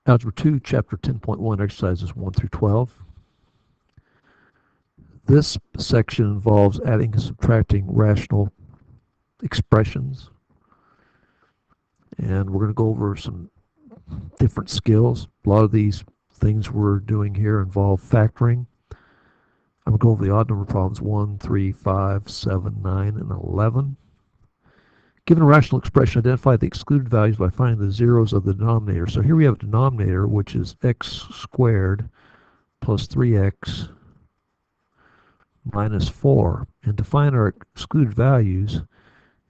Algebra 2, Chapter 10.1, exercises 1 through 12. This section involves adding and subtracting rational expressions. And we're going to go over some different skills. A lot of these things we're doing here involve factoring. I'm going to go over the odd number problems 1, 3, 5, 7, 9, and 11. Given a rational expression, identify the excluded values by finding the zeros of the denominator. So here we have a denominator, which is x squared plus 3x minus 4. And to find our excluded values,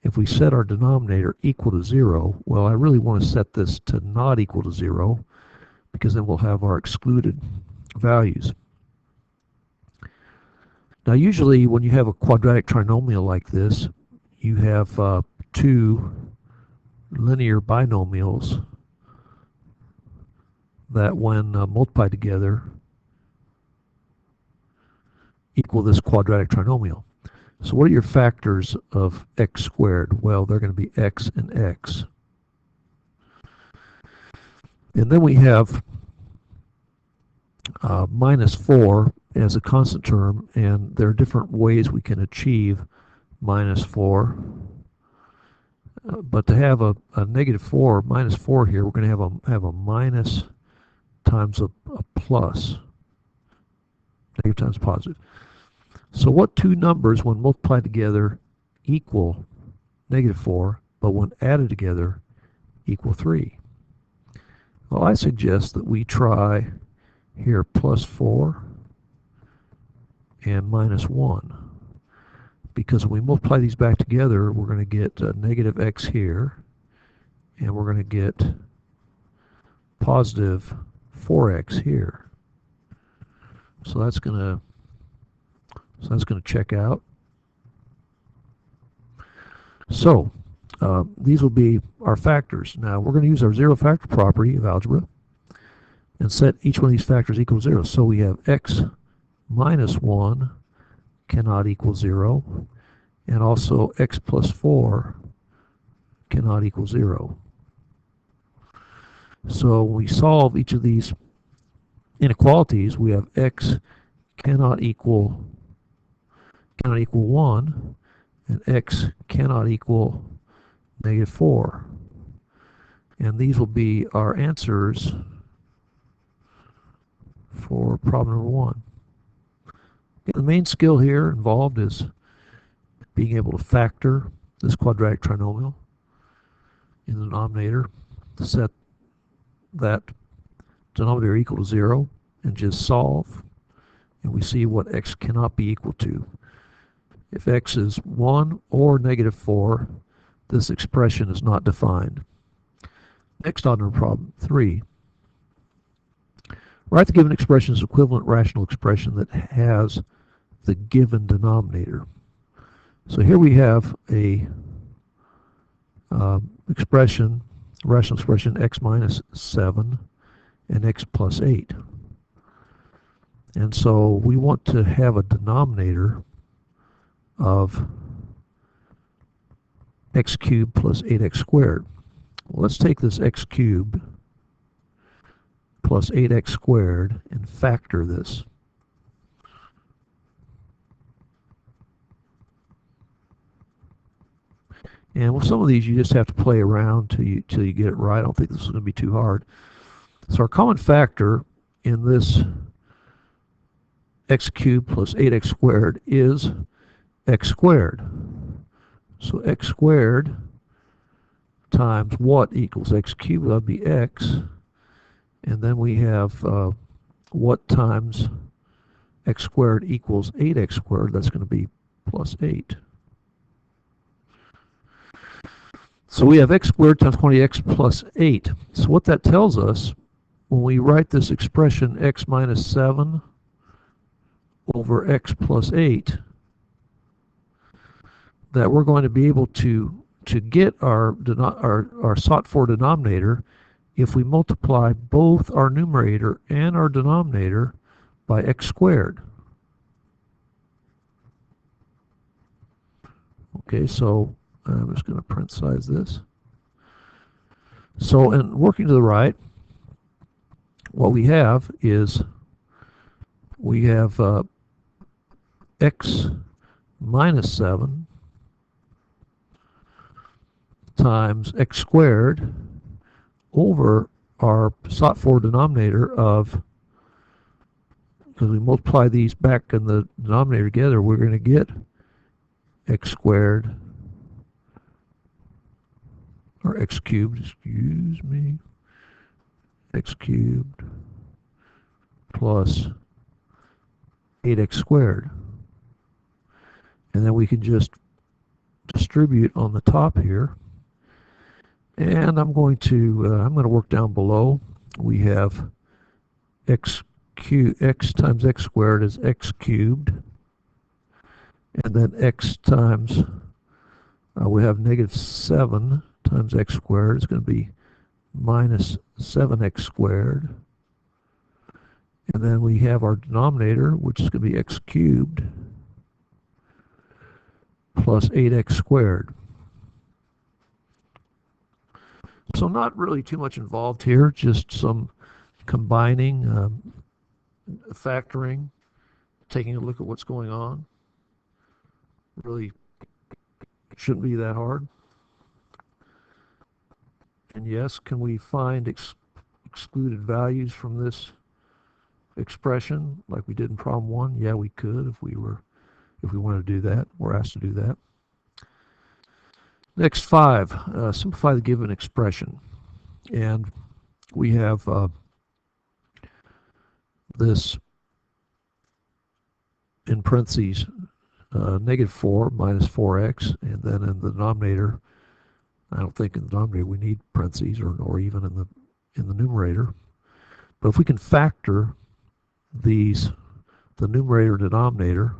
if we set our denominator equal to 0, well, I really want to set this to not equal to 0, because then we'll have our excluded values. Now, usually when you have a quadratic trinomial like this, you have two linear binomials that, when multiplied together, equal this quadratic trinomial. So what are your factors of x squared? Well, they're going to be x and x. And then we have minus 4 as a constant term, and there are different ways we can achieve minus 4. But to have a negative 4, minus 4 here, we're going to have a minus times a plus. Negative times positive. So what two numbers, when multiplied together, equal negative 4, but when added together, equal 3? Well, I suggest that we try here plus 4 and minus 1. Because when we multiply these back together, we're going to get negative x here, and we're going to get positive 4x here. So that's going to check out. So these will be our factors. Now we're going to use our zero factor property of algebra and set each one of these factors equal to 0. So we have x minus 1 cannot equal 0, and also x plus 4 cannot equal 0. So when we solve each of these inequalities, we have x cannot equal 1, and x cannot equal negative 4. And these will be our answers for problem number 1. The main skill here involved is being able to factor this quadratic trinomial in the denominator, to set that denominator equal to 0, and just solve, and we see what x cannot be equal to. If x is 1 or negative 4, this expression is not defined. Next on to problem 3. Write the given expression as equivalent rational expression that has the given denominator. So here we have a rational expression, x minus 7 and x plus 8. And so we want to have a denominator of x cubed plus 8x squared. Well, let's take this x cubed plus 8x squared and factor this. And with some of these, you just have to play around till you get it right. I don't think this is going to be too hard. So our common factor in this x cubed plus 8x squared is x squared. So x squared times what equals x cubed? That would be x. And then we have what times x squared equals 8x squared. That's going to be plus 8. So we have x squared times 20x plus 8. So what that tells us, when we write this expression x minus 7 over x plus 8, that we're going to be able to get our sought for denominator if we multiply both our numerator and our denominator by x squared. Okay, so I'm just going to print size this. So, in working to the right, what we have is we have x minus 7 times x squared over our sought for denominator of, because we multiply these back in the denominator together, we're going to get x squared, or x cubed, excuse me, x cubed plus 8x squared. And then we can just distribute on the top here. And I'm going to work down below. We have x times x squared is x cubed. And then x times, we have negative 7 times x squared is going to be minus 7x squared. And then we have our denominator, which is going to be x cubed plus 8x squared. So not really too much involved here, just some combining, factoring, taking a look at what's going on. Really shouldn't be that hard. And yes, can we find excluded values from this expression like we did in problem 1? Yeah, we could if we wanted to do that. We're asked to do that. Next 5, simplify the given expression. And we have this in parentheses, negative 4 minus 4x, and then in the denominator, I don't think in the denominator we need parentheses or even in the numerator. But if we can factor these, the numerator and denominator,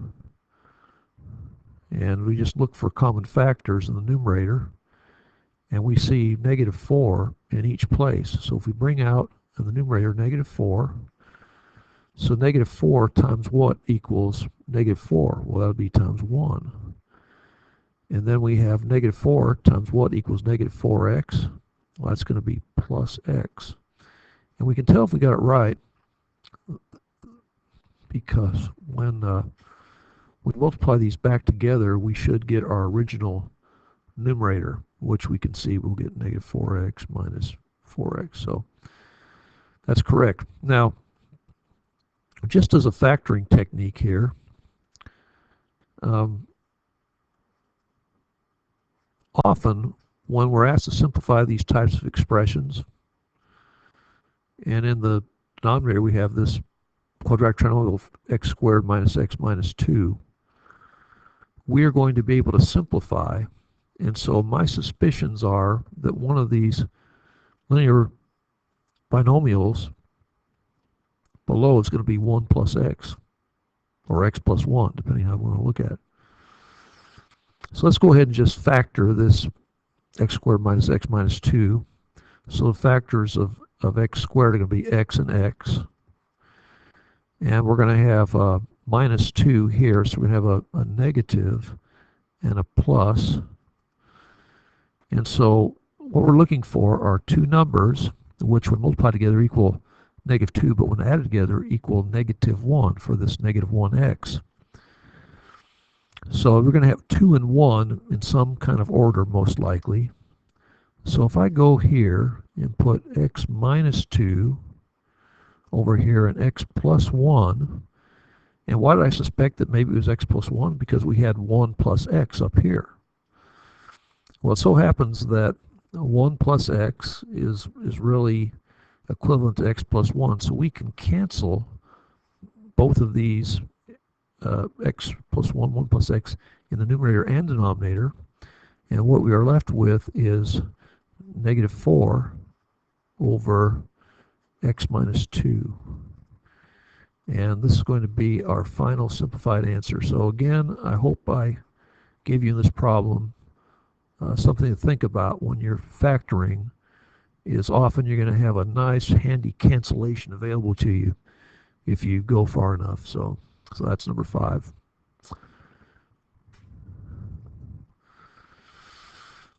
and we just look for common factors in the numerator, and we see negative 4 in each place. So if we bring out in the numerator negative 4, so negative 4 times what equals negative 4? Well, that would be times 1. And then we have negative 4 times what equals negative 4x? Well, that's going to be plus x. And we can tell if we got it right because when we multiply these back together, we should get our original numerator, which we can see we'll get negative 4x minus 4x. So that's correct. Now, just as a factoring technique here, often when we're asked to simplify these types of expressions, and in the denominator we have this quadratic trinomial of x squared minus x minus 2, we are going to be able to simplify. And so my suspicions are that one of these linear binomials below is going to be 1 plus x, or x plus 1, depending on how we want to look at it. So let's go ahead and just factor this x squared minus x minus 2. So the factors of x squared are going to be x and x. And we're going to have minus 2 here, so we're going to have a negative and a plus. And so what we're looking for are two numbers which when multiplied together equal negative 2, but when added together equal negative 1 for this negative 1x. So we're going to have 2 and 1 in some kind of order, most likely. So if I go here and put x minus 2 over here and x plus 1, and why did I suspect that maybe it was x plus 1? Because we had 1 plus x up here. Well, it so happens that 1 plus x is really equivalent to x plus 1, so we can cancel both of these x plus 1, 1 plus x in the numerator and denominator, and what we are left with is negative 4 over x minus 2. And this is going to be our final simplified answer. So again, I hope I gave you this problem something to think about when you're factoring. Is often you're going to have a nice handy cancellation available to you if you go far enough. So that's number 5.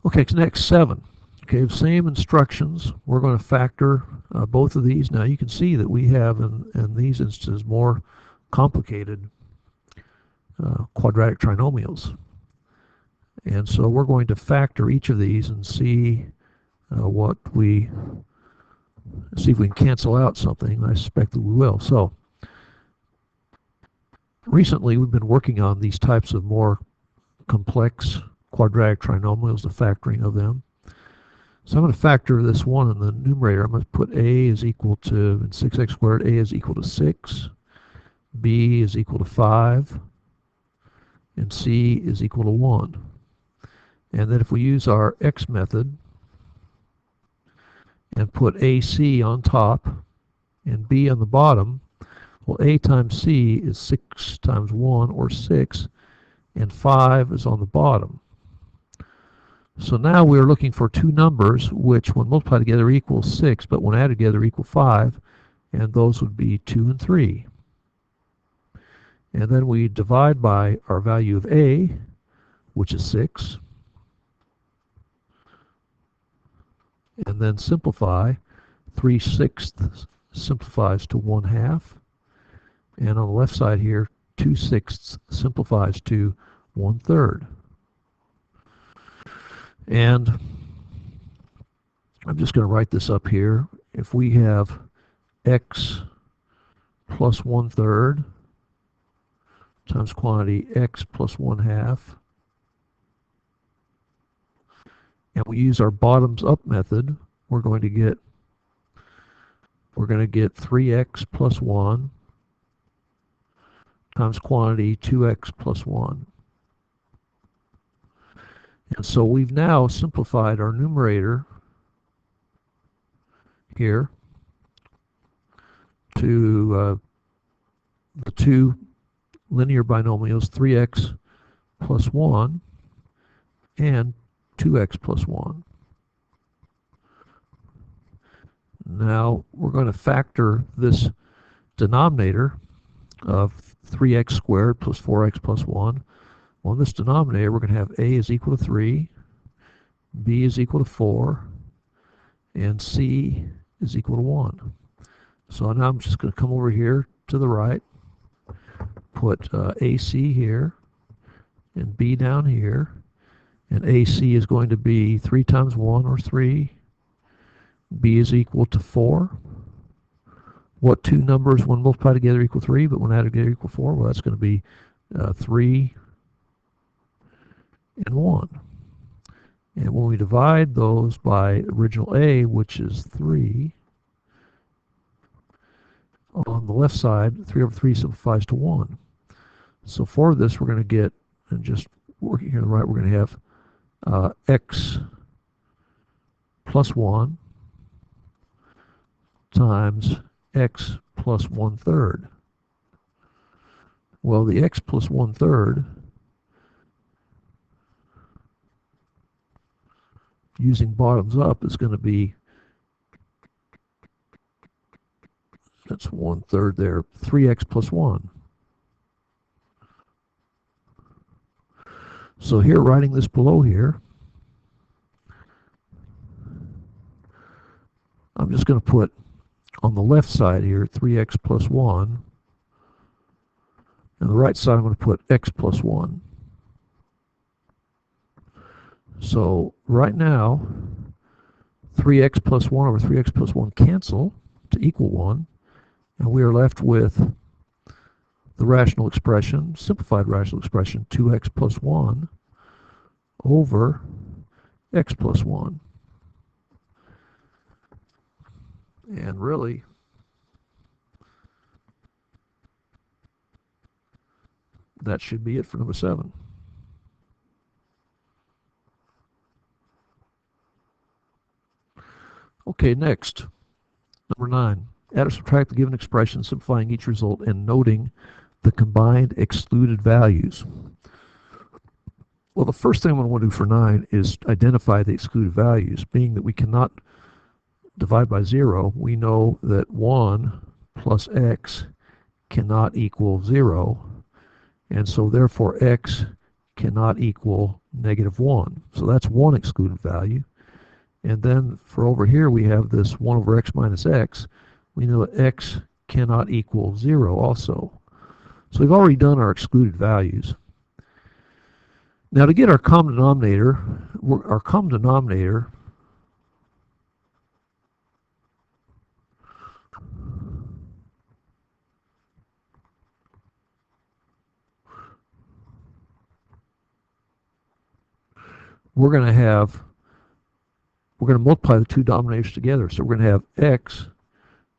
Okay, next 7. Okay, the same instructions. We're going to factor both of these. Now you can see that we have in these instances more complicated quadratic trinomials. And so we're going to factor each of these and see what we see if we can cancel out something. I suspect that we will. So recently we've been working on these types of more complex quadratic trinomials, the factoring of them. So I'm going to factor this one in the numerator. I'm going to put a is equal to, in 6x squared, a is equal to 6, b is equal to 5, and c is equal to 1. And then if we use our x method and put ac on top and b on the bottom, well, a times c is 6 times 1, or 6, and 5 is on the bottom. So now we're looking for two numbers which when multiplied together equal 6, but when added together equal 5, and those would be 2 and 3. And then we divide by our value of a, which is 6, and then simplify. 3/6 simplifies to 1/2, and on the left side here 2/6 simplifies to 1/3. And I'm just going to write this up here. If we have x plus 1/3 times quantity x plus 1/2, and we use our bottoms up method, we're going to get 3x plus 1 times quantity 2x plus 1. And so we've now simplified our numerator here to the two linear binomials, 3x plus 1 and 2x plus 1. Now we're going to factor this denominator of 3x squared plus 4x plus 1. Well, in this denominator, we're going to have a is equal to 3, b is equal to 4, and c is equal to 1. So now I'm just going to come over here to the right, put ac here, and b down here, and ac is going to be 3 times 1, or 3, b is equal to 4. What two numbers when multiplied together equal 3, but when added together equal 4? Well, that's going to be 3 and 1. And when we divide those by original a, which is 3, on the left side, 3 over 3 simplifies to 1. So for this, we're going to get, and just working here on the right, we're going to have x plus 1 times x plus 1/3. Well, the x plus 1/3, using bottoms up, is going to be, that's 1/3 there, 3x plus 1. So here, writing this below here, I'm just going to put on the left side here 3x plus 1, and the right side I'm going to put x plus 1. So right now, 3x plus 1 over 3x plus 1 cancel to equal 1, and we are left with the rational expression, simplified rational expression, 2x plus 1 over x plus 1. And really, that should be it for number 7. Okay, next, number 9. Add or subtract the given expression, simplifying each result and noting the combined excluded values. Well, the first thing I want to do for 9 is identify the excluded values. Being that we cannot divide by 0, we know that 1 plus x cannot equal 0, and so therefore x cannot equal -1. So that's one excluded value. And then for over here, we have this 1 over x minus x. We know that x cannot equal 0 also. So we've already done our excluded values. Now to get our common denominator, we're going to multiply the two denominators together. So we're going to have x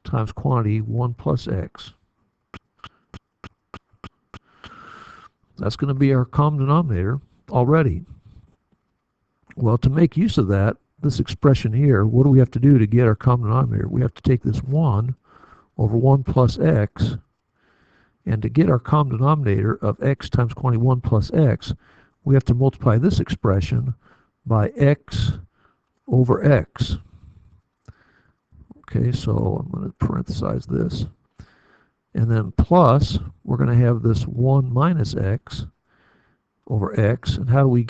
times quantity 1 plus x. That's going to be our common denominator already. Well, to make use of that, this expression here, what do we have to do to get our common denominator? We have to take this 1 over 1 plus x, and to get our common denominator of x times quantity 1 plus x, we have to multiply this expression by x over x. Okay, so I'm going to parenthesize this. And then plus, we're going to have this 1 minus x over x. And how do we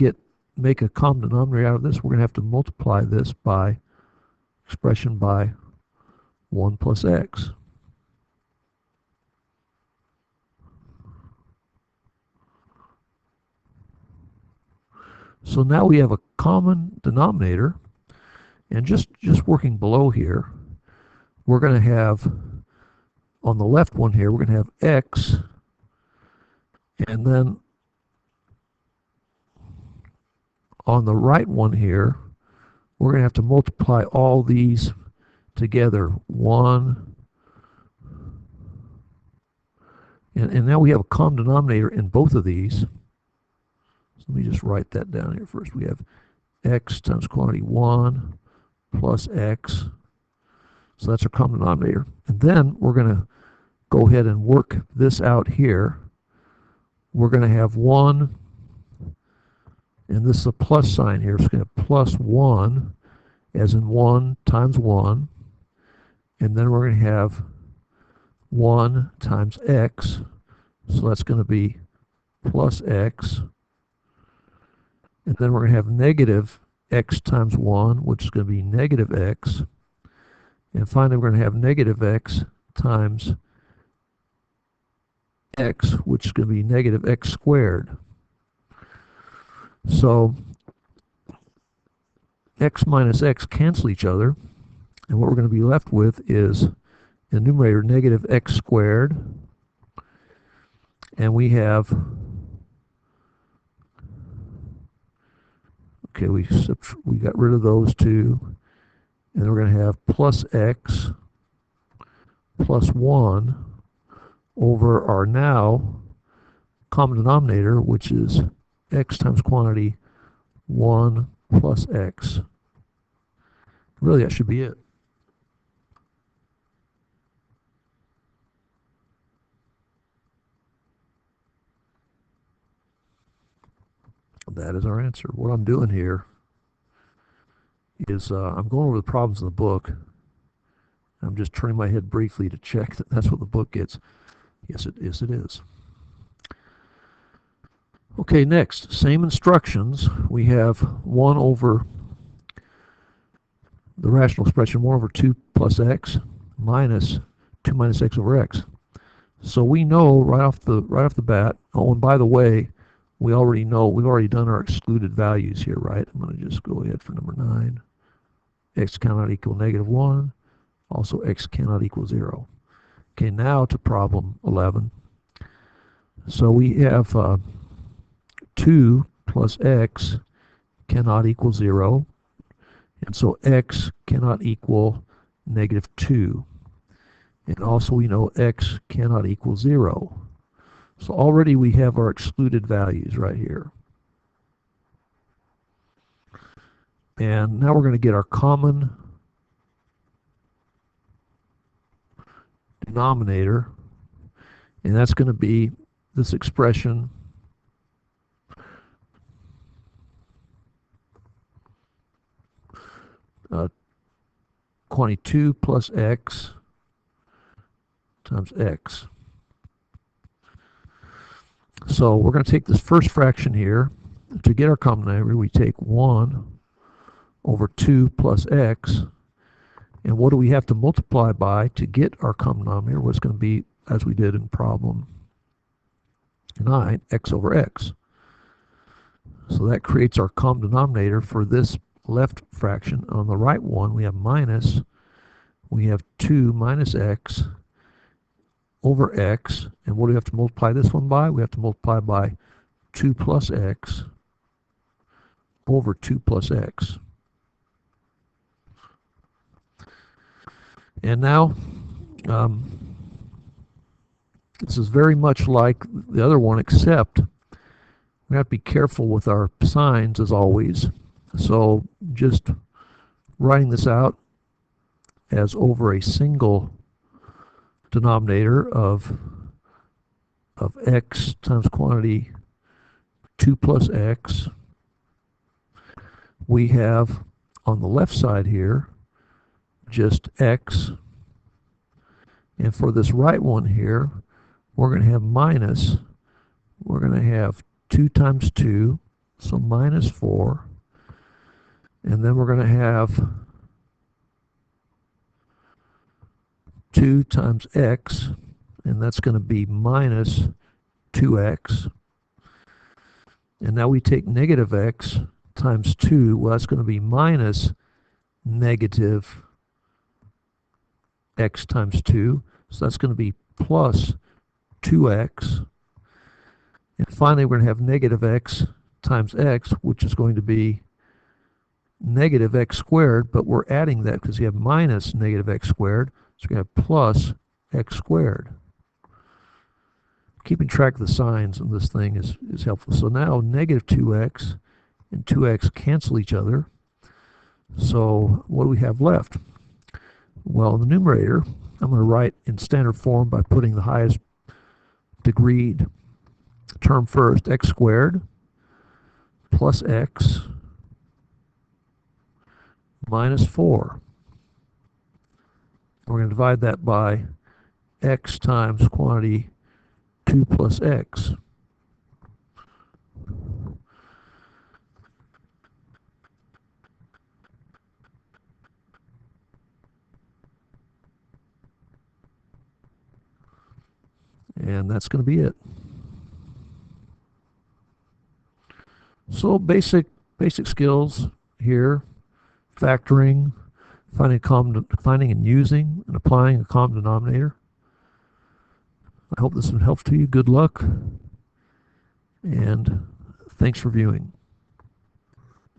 make a common denominator out of this? We're going to have to multiply this expression by 1 plus x. So now we have a common denominator, and just working below here, we're going to have, on the left one here, we're going to have x, and then on the right one here, we're going to have to multiply all these together. 1, and now we have a common denominator in both of these. So let me just write that down here first. We have x times quantity 1 plus x. So that's our common denominator. And then we're going to go ahead and work this out here. We're going to have 1, and this is a plus sign here. So we're going to have plus 1, as in 1 times 1. And then we're going to have 1 times x. So that's going to be plus x. And then we're going to have negative x times 1, which is going to be negative x. And finally, we're going to have negative x times x, which is going to be negative x squared. So x minus x cancel each other, and what we're going to be left with is in the numerator negative x squared, and we have, okay, we got rid of those two, and then we're going to have plus x plus 1 over our now common denominator, which is x times quantity 1 plus x. Really, that should be it. That is our answer. What I'm doing here is I'm going over the problems in the book. I'm just turning my head briefly to check that that's what the book gets. Yes, it is. It is. Okay, next, same instructions. We have 1 over the rational expression 1 over 2 plus x minus 2 minus x over x. So we know right off the bat. Oh, and by the way, we already know we've already done our excluded values here, right? I'm going to just go ahead for number 9. X cannot equal negative 1. Also, x cannot equal 0. Okay, now to problem 11. So we have 2 plus x cannot equal 0. And so x cannot equal negative 2. And also we know x cannot equal 0. So already we have our excluded values right here. And now we're going to get our common denominator, and that's going to be this expression quantity 2 plus x times x. So we're going to take this first fraction here. To get our common denominator, we take 1 over 2 plus x. And what do we have to multiply by to get our common denominator? What's going to be, as we did in problem 9, x over x. So that creates our common denominator for this left fraction. On the right one, we have minus. We have 2 minus x over x. And what do we have to multiply this one by? We have to multiply by 2 plus x over 2 plus x. And now, this is very much like the other one, except we have to be careful with our signs as always. So just writing this out as over a single denominator of x times quantity 2 plus x, we have on the left side here just x, and for this right one here we're going to have minus, we're going to have 2 times 2, so minus 4, and then we're going to have 2 times x, and that's going to be minus 2x. And now we take negative x times 2, well, that's going to be minus negative x times 2, so that's going to be plus 2x. And finally, we're going to have negative x times x, which is going to be negative x squared, but we're adding that because you have minus negative x squared, so we're going to have plus x squared. Keeping track of the signs in this thing is helpful. So now negative 2x and 2x cancel each other. So what do we have left? Well, in the numerator, I'm going to write in standard form by putting the highest degree term first, x squared plus x minus 4. We're going to divide that by x times quantity 2 plus x. And that's going to be it. So basic skills here: factoring, finding and using and applying a common denominator. I hope this has helped to you. Good luck, and thanks for viewing.